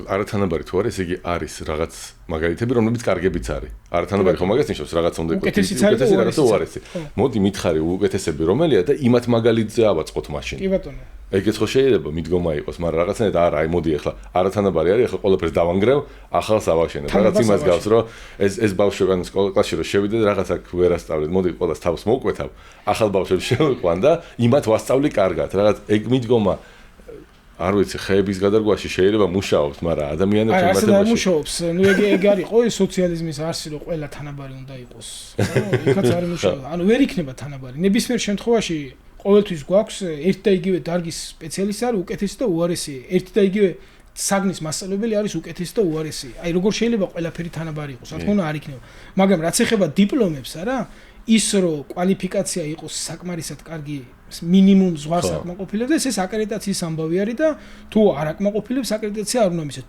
არათანაბარი თუ არის, იგი არის რაღაც მაგალითები, რომლებიც კარგებიც არის. არათანაბარი ხომ მაგას ნიშნავს, რაღაცა უნდა იყოს უკეთესი, რაღაცა უარესი. მოდი მითხარი უკეთესები რომელია და იმათ მაგალითზე ავაწყოთ მაშინ. კი ბატონო. ეგეც ხო შეიძლება მიდგომა იყოს, მაგრამ რაღაცნაირად არა, აი მოდი ახლა არათანაბარი არის, ახლა ყველაფერს დავანგრევ, ახალს ავაშენებ. რაღაც იმას გავს, რომ ეს ბავშვები ან სკოლაში რომ შევიდე და რაღაც აქ ვერ ასწავლეთ, მოდი ყველას თავს მოვკვეთავ, ახალ ბავშვებს შევიყვან და იმათ ვასწავლი კარგად. რაღაც ეგ მიდგომა არ ვიცი, ხეების გადარგვაში შეიძლება მუშაობს, მაგრამ ადამიანებს იმათებაში არ მუშაობს. ნუ ეგ არისო ეს სოციალიზმის არსი, რომ ყველა თანაბარი უნდა იყოს. იქაც არ მუშაობს. ანუ ვერ იქნება თანაბარი. ნებისმიერ შემთხვევაში ყოველთვის გვაქვს ერთ და იგივე დარგის სპეციალისტი არის უკეთესი და უარესი. ერთ და იგივე საგნის მასწავლებელი არის უკეთესი და უარესი. აი როგორ შეიძლება ყველაფერი თანაბარი იყოს? რა თქმა უნდა არ იქნება. მაგრამ რაც ეხება დიპლომებს, არა, ის რომ კვალიფიკაცია იყოს საკმარისად კარგი მინიმუმ ზღვარს აკმაყოფილებს ეს აკრედიტაციის ამბავი არის და თუ არ აკმაყოფილებს აკრედიტაცია არ უნდა მისცეს.